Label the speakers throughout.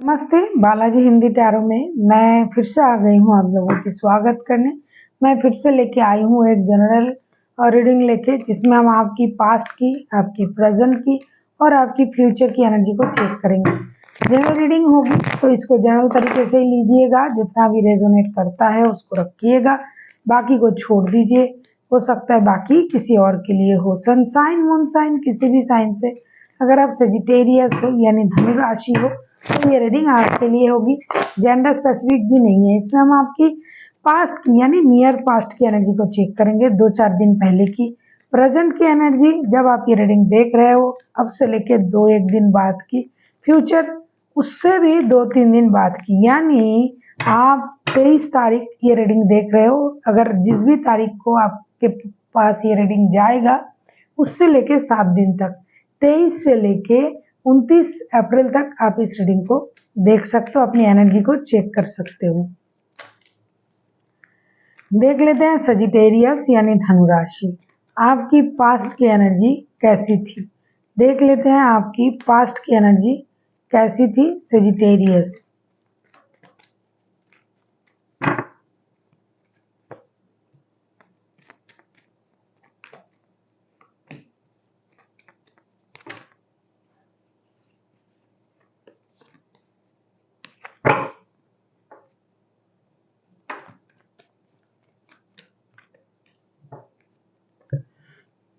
Speaker 1: नमस्ते, बालाजी हिंदी टैरो में मैं फिर से आ गई हूँ आप लोगों के स्वागत करने। मैं फिर से लेके आई हूँ एक जनरल रीडिंग लेके, जिसमें हम आपकी पास्ट की, आपकी प्रेजेंट की और आपकी फ्यूचर की एनर्जी को चेक करेंगे। जनरल रीडिंग होगी तो इसको जनरल तरीके से ही लीजिएगा, जितना भी रेजोनेट करता है उसको रखिएगा, बाकी को छोड़ दीजिए। हो सकता है बाकी किसी और के लिए हो। सन साइन, मून साइन, किसी भी साइन से अगर आप सेजिटेरियस हो यानी धनु राशि हो तो ये रीडिंग आपके लिए होगी। जेंडर स्पेसिफिक भी नहीं है, इसमें हम आपकी पास्ट की यानी नियर पास्ट की एनर्जी को चेक करेंगे, 2-4 दिन पहले की। प्रेजेंट की एनर्जी जब आप ये रीडिंग देख रहे हो अब से लेके 2-1 दिन बाद की। फ्यूचर उससे भी 2-3 दिन बाद की, यानी आप 23 तारीख ये रीडिंग देख रहे हो। अगर जिस भी तारीख को आपके पास ये रीडिंग जाएगा उससे लेके 7 दिन तक, 23 से लेके 29 अप्रैल तक आप इस रीडिंग को देख सकते हो, अपनी एनर्जी को चेक कर सकते हो। देख लेते हैं सजिटेरियस यानी धनु राशि, आपकी पास्ट की एनर्जी कैसी थी। देख लेते हैं आपकी पास्ट की एनर्जी कैसी थी सजिटेरियस।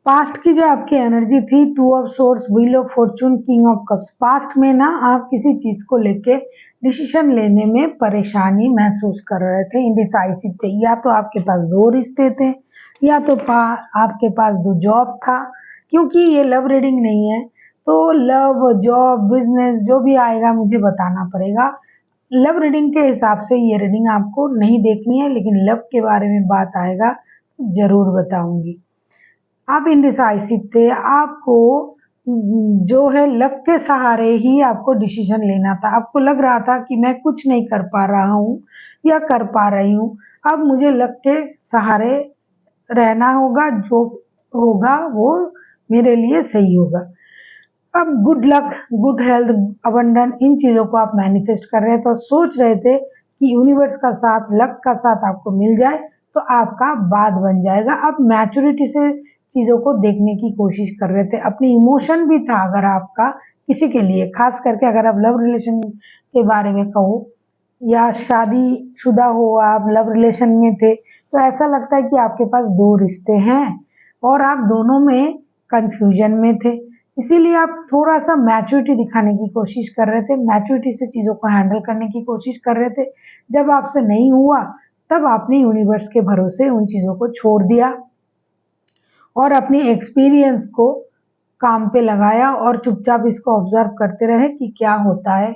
Speaker 1: पास्ट की जो आपकी एनर्जी थी, 2 of source, wheel of Fortune, king of cups. Past में ना आप किसी चीज को लेके डिसीजन लेने में परेशानी महसूस कर रहे थे, इंडिसाइसिव थे। या तो आपके पास 2 रिश्ते थे या तो आपके पास 2 जॉब था। क्योंकि ये लव रीडिंग नहीं है तो लव, जॉब, बिजनेस जो भी आएगा मुझे बताना पड़ेगा। लव रीडिंग के हिसाब से ये रीडिंग आपको नहीं देखनी है, लेकिन लव के बारे में बात आएगा तो जरूर बताऊंगी। आप इंडिसाइसिव थे, आपको जो है लक के सहारे ही आपको डिसीजन लेना था। आपको लग रहा था कि मैं कुछ नहीं कर पा रहा हूँ या कर पा रही हूँ, अब मुझे लक के सहारे रहना होगा, जो होगा वो मेरे लिए सही होगा। अब good luck, good health, abandon, इन चीज़ों को आप मैनिफेस्ट कर रहे थे और सोच रहे थे कि यूनिवर्स का साथ, लक का साथ आपको मिल जाए तो आपका बात बन जाएगा। आप मैच्योरिटी से चीज़ों को देखने की कोशिश कर रहे थे। अपनी इमोशन भी था अगर आपका किसी के लिए, खास करके अगर आप लव रिलेशन के बारे में कहो या शादीशुदा हो, आप लव रिलेशन में थे, तो ऐसा लगता है कि आपके पास 2 रिश्ते हैं और आप दोनों में कंफ्यूजन में थे। इसीलिए आप थोड़ा सा मैच्योरिटी दिखाने की कोशिश कर रहे थे, मैच्योरिटी से चीज़ों को हैंडल करने की कोशिश कर रहे थे। जब आपसे नहीं हुआ तब आपने यूनिवर्स के भरोसे उन चीज़ों को छोड़ दिया और अपनी एक्सपीरियंस को काम पे लगाया और चुपचाप इसको ऑब्जर्व करते रहे कि क्या होता है,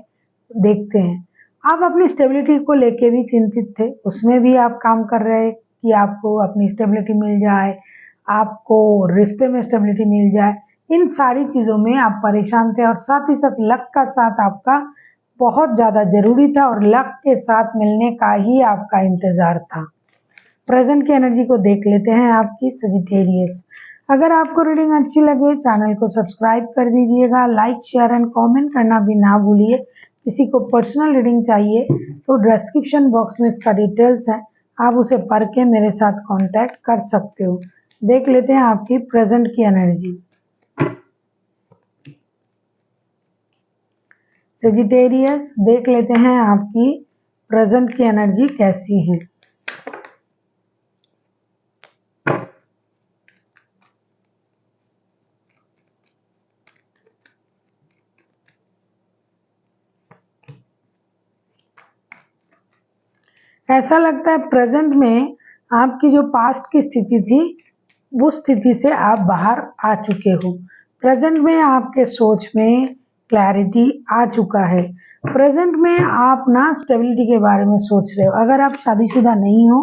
Speaker 1: देखते हैं। आप अपनी स्टेबिलिटी को लेके भी चिंतित थे, उसमें भी आप काम कर रहे कि आपको अपनी स्टेबिलिटी मिल जाए, आपको रिश्ते में स्टेबिलिटी मिल जाए। इन सारी चीज़ों में आप परेशान थे और साथ ही साथ लक का साथ आपका बहुत ज़्यादा ज़रूरी था और लक के साथ मिलने का ही आपका इंतज़ार था। प्रेजेंट की एनर्जी को देख लेते हैं आपकी सजिटेरियस। अगर आपको रीडिंग अच्छी लगे चैनल को सब्सक्राइब कर दीजिएगा, लाइक, शेयर एंड कमेंट करना भी ना भूलिए। किसी को पर्सनल रीडिंग चाहिए तो डिस्क्रिप्शन बॉक्स में इसका डिटेल्स है, आप उसे पढ़ के मेरे साथ कांटेक्ट कर सकते हो। देख लेते हैं आपकी प्रेजेंट की एनर्जी। सजिटेरियस, देख लेते हैं आपकी प्रेजेंट की एनर्जी कैसी है। ऐसा लगता है प्रेजेंट में आपकी जो पास्ट की स्थिति थी वो स्थिति से आप बाहर आ चुके हो। प्रेजेंट में आपके सोच में क्लैरिटी आ चुका है। प्रेजेंट में आप ना स्टेबिलिटी के बारे में सोच रहे हो। अगर आप शादीशुदा नहीं हो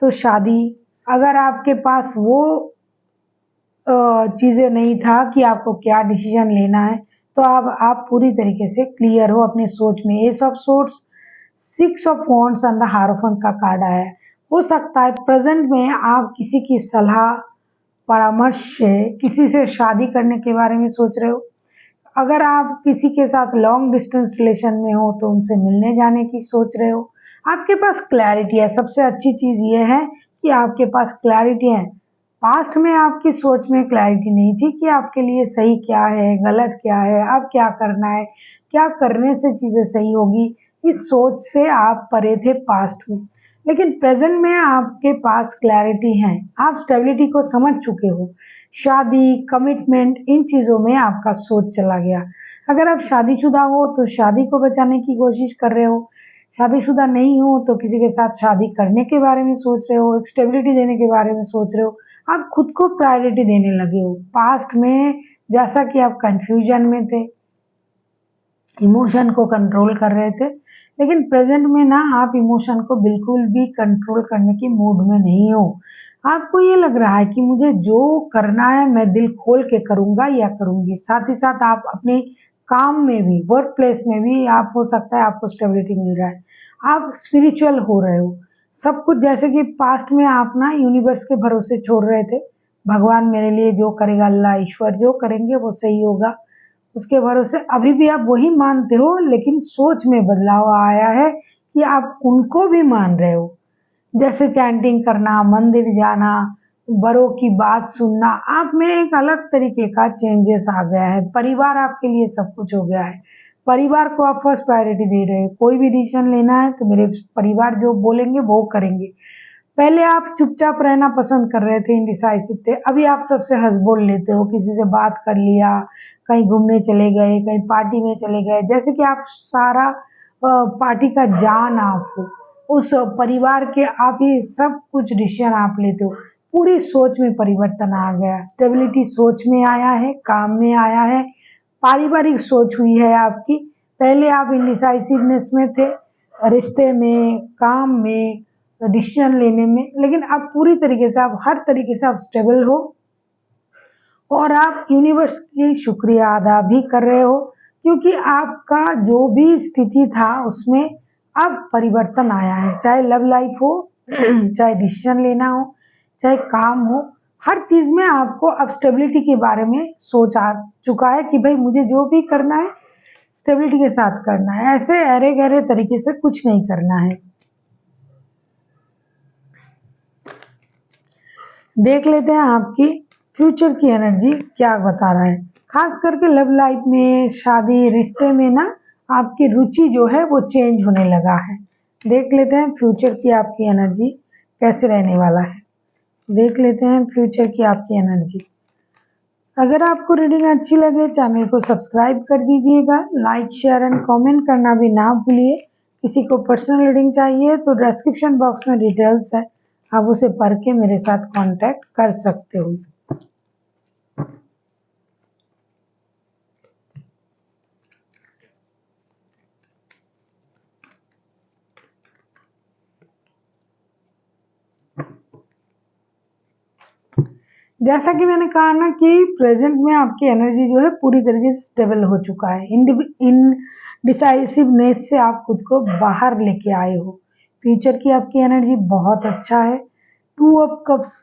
Speaker 1: तो शादी, अगर आपके पास वो चीज़ें नहीं था कि आपको क्या डिसीजन लेना है, तो अब आप पूरी तरीके से क्लियर हो अपनी सोच में। S of source, 6 of wands and the हारोफेंट का कार्ड आया है। हो सकता है प्रेजेंट में आप किसी की सलाह, परामर्श से किसी से शादी करने के बारे में सोच रहे हो। अगर आप किसी के साथ लॉन्ग डिस्टेंस रिलेशन में हो तो उनसे मिलने जाने की सोच रहे हो। आपके पास क्लैरिटी है, सबसे अच्छी चीज़ ये है कि आपके पास क्लैरिटी है। पास्ट में आपकी सोच में क्लैरिटी नहीं थी कि आपके लिए सही क्या है, गलत क्या है, अब क्या करना है, क्या करने से चीज़ें सही होगी, इस सोच से आप परे थे पास्ट में। लेकिन प्रेजेंट में आपके पास क्लैरिटी है, आप स्टेबिलिटी को समझ चुके हो। शादी, कमिटमेंट, इन चीज़ों में आपका सोच चला गया। अगर आप शादीशुदा हो तो शादी को बचाने की कोशिश कर रहे हो, शादीशुदा नहीं हो तो किसी के साथ शादी करने के बारे में सोच रहे हो, एक स्टेबिलिटी देने के बारे में सोच रहे हो। आप खुद को प्रायोरिटी देने लगे हो। पास्ट में जैसा कि आप कंफ्यूजन में थे, इमोशन को कंट्रोल कर रहे थे, लेकिन प्रेजेंट में ना आप इमोशन को बिल्कुल भी कंट्रोल करने की मूड में नहीं हो। आपको ये लग रहा है कि मुझे जो करना है मैं दिल खोल के करूंगा या करूंगी। साथ ही साथ आप अपने काम में भी, वर्क प्लेस में भी आप हो सकता है आपको स्टेबिलिटी मिल रहा है। आप स्पिरिचुअल हो रहे हो। सब कुछ जैसे कि पास्ट में आप ना यूनिवर्स के भरोसे छोड़ रहे थे, भगवान मेरे लिए जो करेगा, अल्लाह ईश्वर जो करेंगे वो सही होगा, उसके भरोसे अभी भी आप वही मानते हो, लेकिन सोच में बदलाव आया है कि आप उनको भी मान रहे हो। जैसे चैंटिंग करना, मंदिर जाना, बड़ों की बात सुनना, आप में एक अलग तरीके का चेंजेस आ गया है। परिवार आपके लिए सब कुछ हो गया है। परिवार को आप फर्स्ट प्रायोरिटी दे रहे हो। कोई भी डिसीजन लेना है तो मेरे परिवार जो बोलेंगे वो करेंगे। पहले आप चुपचाप रहना पसंद कर रहे थे, इंडिसाइसिव थे, अभी आप सबसे हंस बोल लेते हो, किसी से बात कर लिया, कहीं घूमने चले गए, कहीं पार्टी में चले गए, जैसे कि आप सारा पार्टी का जान आप हो, उस परिवार के आप ही सब कुछ डिसीजन आप लेते हो। पूरी सोच में परिवर्तन आ गया, स्टेबिलिटी सोच में आया है, काम में आया है, पारिवारिक सोच हुई है आपकी। पहले आप इंडिसाइसिवनेस में थे, रिश्ते में, काम में, डिसीजन लेने में, लेकिन अब पूरी तरीके से आप हर तरीके से आप स्टेबल हो और आप यूनिवर्स की शुक्रिया अदा भी कर रहे हो, क्योंकि आपका जो भी स्थिति था उसमें अब परिवर्तन आया है। चाहे लव लाइफ हो, चाहे डिसीजन लेना हो, चाहे काम हो, हर चीज में आपको अब स्टेबिलिटी के बारे में सोच आ चुका है कि भाई मुझे जो भी करना है स्टेबिलिटी के साथ करना है, ऐसे अरे गहरे तरीके से कुछ नहीं करना है। देख लेते हैं आपकी फ्यूचर की एनर्जी क्या बता रहा है। खास करके लव लाइफ में, शादी, रिश्ते में ना आपकी रुचि जो है वो चेंज होने लगा है। देख लेते हैं फ्यूचर की आपकी एनर्जी कैसे रहने वाला है। देख लेते हैं फ्यूचर की आपकी एनर्जी। अगर आपको रीडिंग अच्छी लगे चैनल को सब्सक्राइब कर दीजिएगा, लाइक, शेयर एंड कमेंट करना भी ना भूलिए। किसी को पर्सनल रीडिंग चाहिए तो डिस्क्रिप्शन बॉक्स में डिटेल्स है, आप उसे पढ़ के मेरे साथ कांटेक्ट कर सकते हो। जैसा कि मैंने कहा ना कि प्रेजेंट में आपकी एनर्जी जो है पूरी तरीके से स्टेबल हो चुका है। इन डिसाइसिवनेस से आप खुद को बाहर लेके आए हो। फ्यूचर की आपकी एनर्जी बहुत अच्छा है। Two of cups,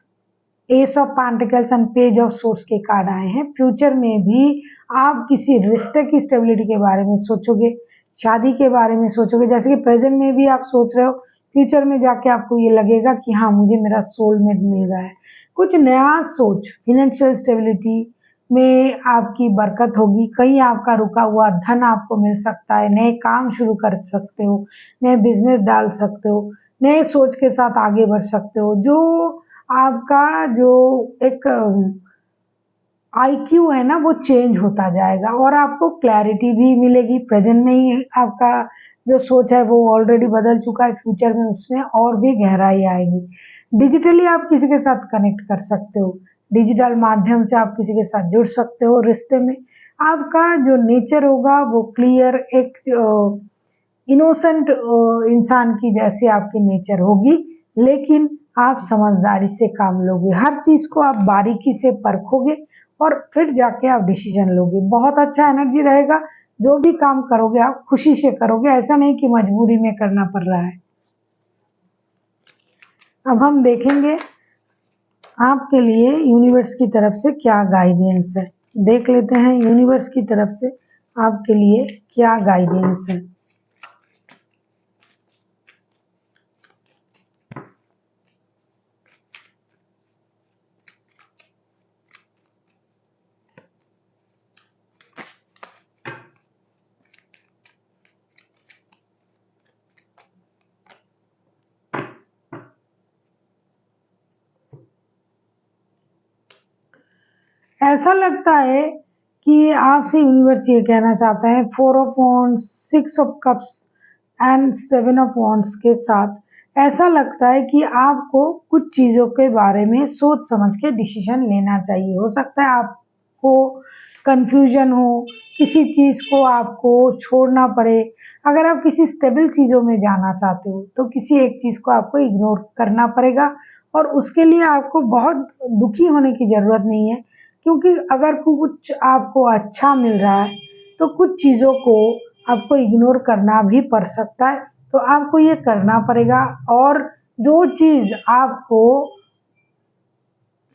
Speaker 1: S of pentacles and page of swords के कार्ड आए हैं। फ्यूचर में भी आप किसी रिश्ते की स्टेबिलिटी के बारे में सोचोगे, शादी के बारे में सोचोगे, जैसे कि प्रेजेंट में भी आप सोच रहे हो, फ्यूचर में जाके आपको ये लगेगा कि हाँ मुझे मेरा सोलमेट मिल गया है। कुछ नया सोच, फाइनेंशियल स्टेबिलिटी में आपकी बरकत होगी, कहीं आपका रुका हुआ धन आपको मिल सकता है, नए काम शुरू कर सकते हो, नए बिजनेस डाल सकते हो, नए सोच के साथ आगे बढ़ सकते हो। जो आपका जो एक आईक्यू है ना वो चेंज होता जाएगा और आपको क्लैरिटी भी मिलेगी। प्रेजेंट में ही आपका जो सोच है वो ऑलरेडी बदल चुका है, फ्यूचर में उसमें और भी गहराई आएगी। डिजिटली आप किसी के साथ कनेक्ट कर सकते हो, डिजिटल माध्यम से आप किसी के साथ जुड़ सकते हो। रिश्ते में आपका जो नेचर होगा वो क्लियर, एक इनोसेंट इंसान की जैसी आपकी नेचर होगी, लेकिन आप समझदारी से काम लोगे, हर चीज को आप बारीकी से परखोगे और फिर जाके आप डिसीजन लोगे। बहुत अच्छा एनर्जी रहेगा। जो भी काम करोगे आप खुशी से करोगे, ऐसा नहीं कि मजबूरी में करना पड़ रहा है। अब हम देखेंगे आपके लिए यूनिवर्स की तरफ से क्या गाइडेंस है। देख लेते हैं यूनिवर्स की तरफ से आपके लिए क्या गाइडेंस है। ऐसा लगता है कि आपसे यूनिवर्स ये कहना चाहता है 4 of wands, 6 of cups and 7 of wands के साथ ऐसा लगता है कि आपको कुछ चीज़ों के बारे में सोच समझ के डिसीजन लेना चाहिए। हो सकता है आपको कंफ्यूजन हो, किसी चीज़ को आपको छोड़ना पड़े। अगर आप किसी स्टेबल चीज़ों में जाना चाहते हो तो किसी एक चीज़ को आपको इग्नोर करना पड़ेगा और उसके लिए आपको बहुत दुखी होने की ज़रूरत नहीं है, क्योंकि अगर कुछ आपको अच्छा मिल रहा है तो कुछ चीज़ों को आपको इग्नोर करना भी पड़ सकता है, तो आपको ये करना पड़ेगा। और जो चीज़ आपको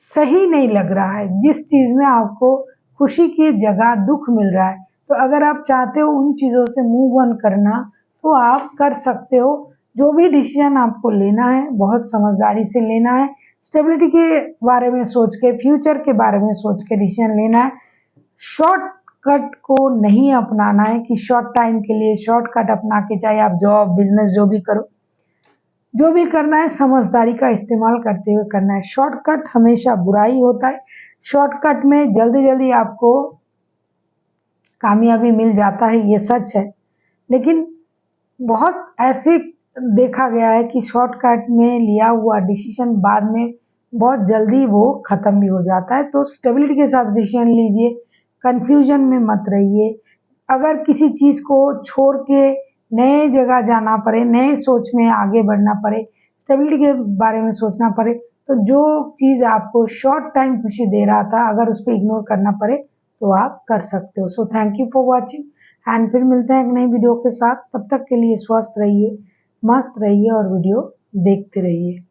Speaker 1: सही नहीं लग रहा है, जिस चीज़ में आपको खुशी की जगह दुख मिल रहा है, तो अगर आप चाहते हो उन चीज़ों से मूव ऑन करना तो आप कर सकते हो। जो भी डिसीजन आपको लेना है बहुत समझदारी से लेना है, स्टेबिलिटी के बारे में सोच के, फ्यूचर के बारे में सोच के डिसीजन लेना है। शॉर्टकट को नहीं अपनाना है कि शॉर्ट टाइम के लिए शॉर्टकट अपना के चाहे आप जॉब बिजनेस जो भी करो, जो भी करना है समझदारी का इस्तेमाल करते हुए करना है। शॉर्टकट हमेशा बुरा ही होता है। शॉर्टकट में जल्दी जल्दी आपको कामयाबी मिल जाता है, ये सच है, लेकिन बहुत ऐसे देखा गया है कि शॉर्टकट में लिया हुआ डिसीजन बाद में बहुत जल्दी वो ख़त्म भी हो जाता है। तो स्टेबिलिटी के साथ डिसीजन लीजिए, कंफ्यूजन में मत रहिए। अगर किसी चीज़ को छोड़ के नए जगह जाना पड़े, नए सोच में आगे बढ़ना पड़े, स्टेबिलिटी के बारे में सोचना पड़े, तो जो चीज़ आपको शॉर्ट टाइम खुशी दे रहा था अगर उसको इग्नोर करना पड़े तो आप कर सकते हो। So thank you for watching and फिर मिलते हैं एक नई वीडियो के साथ। तब तक के लिए स्वस्थ रहिए, मस्त रहिए और वीडियो देखते रहिए।